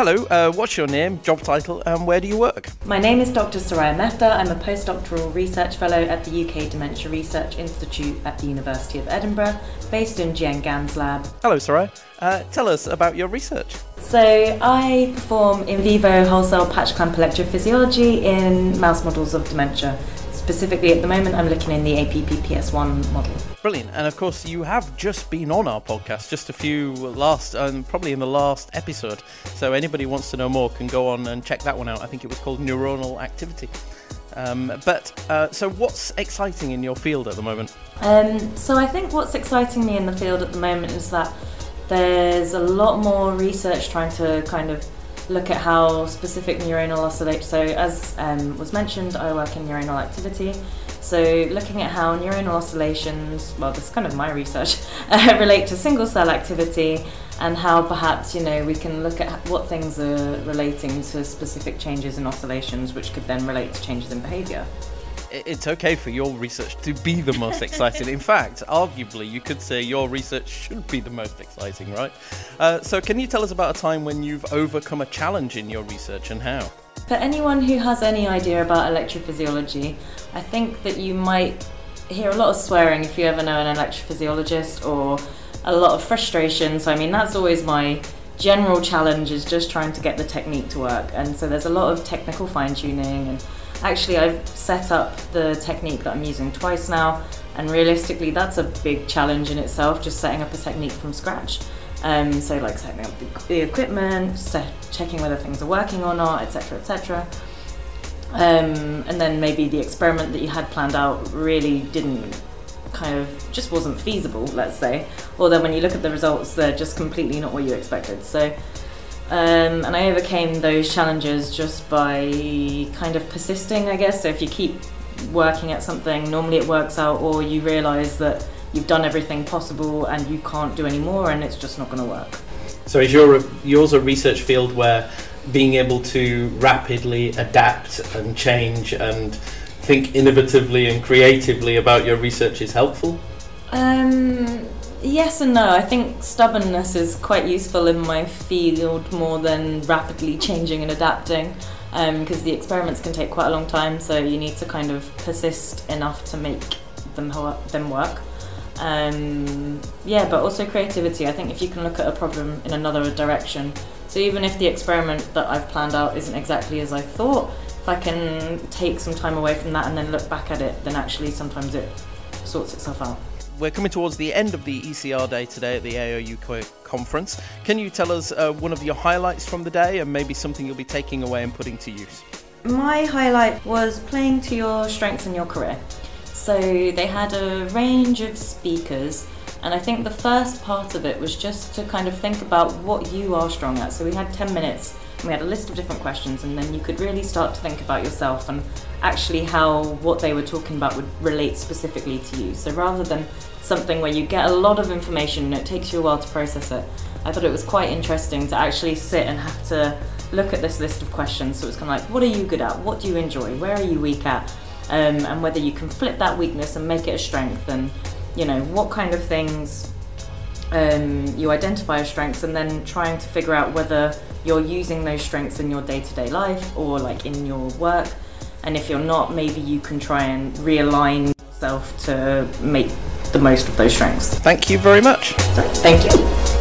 Hello, what's your name, job title, and where do you work? My name is Dr Soraya Meftah. I'm a Postdoctoral Research Fellow at the UK Dementia Research Institute at the University of Edinburgh, based in Jiangan's lab. Hello, Soraya. Tell us about your research. So I perform in vivo whole cell patch clamp electrophysiology in mouse models of dementia. Specifically at the moment I'm looking in the APP-PS1 model. Brilliant, and of course you have just been on our podcast, just a few probably in the last episode, so anybody who wants to know more can go on and check that one out. I think it was called Neuronal Activity. So what's exciting in your field at the moment? So I think what's exciting me in the field at the moment is that there's a lot more research trying to kind of look at how specific neuronal oscillate. So as was mentioned, I work in neuronal activity. So looking at how neuronal oscillations, well, this is kind of my research, relate to single cell activity, and how perhaps, we can look at what things are relating to specific changes in oscillations, which could then relate to changes in behaviour. It's okay for your research to be the most exciting. In fact, arguably, you could say your research should be the most exciting, right? So can you tell us about a time when you've overcome a challenge in your research and how? For anyone who has any idea about electrophysiology, I think that you might hear a lot of swearing if you ever know an electrophysiologist, or a lot of frustration. So that's always my general challenge, is just trying to get the technique to work. And so there's a lot of technical fine-tuning, and actually I've set up the technique that I'm using twice now, and realistically that's a big challenge in itself, just setting up a technique from scratch. So like setting up the equipment, checking whether things are working or not, etc, etc. And then maybe the experiment that you had planned out really just wasn't feasible, let's say. Or then when you look at the results, they're just completely not what you expected. So and I overcame those challenges just by kind of persisting, I guess. So if you keep working at something, normally it works out, or you realise that you've done everything possible and you can't do any more, and it's just not going to work. So is yours a research field where being able to rapidly adapt and change and think innovatively and creatively about your research is helpful? Yes and no. I think stubbornness is quite useful in my field more than rapidly changing and adapting, because the experiments can take quite a long time, so you need to kind of persist enough to make them work. But also creativity. I think if you can look at a problem in another direction, so even if the experiment that I've planned out isn't exactly as I thought, if I can take some time away from that and then look back at it, then actually sometimes it sorts itself out. We're coming towards the end of the ECR day today at the AOUK conference. Can you tell us one of your highlights from the day, and maybe something you'll be taking away and putting to use? My highlight was playing to your strengths in your career. So they had a range of speakers, and I think the first part of it was just to kind of think about what you are strong at. So we had 10 minutes and we had a list of different questions, and then you could really start to think about yourself and actually how what they were talking about would relate specifically to you. So rather than something where you get a lot of information and it takes you a while to process it, I thought it was quite interesting to actually sit and have to look at this list of questions. So it's kind of like, what are you good at? What do you enjoy? Where are you weak at? And whether you can flip that weakness and make it a strength, and what kind of things you identify as strengths, and then trying to figure out whether you're using those strengths in your day-to-day life or like in your work, and if you're not, maybe you can try and realign yourself to make the most of those strengths. Thank you very much. Thank you.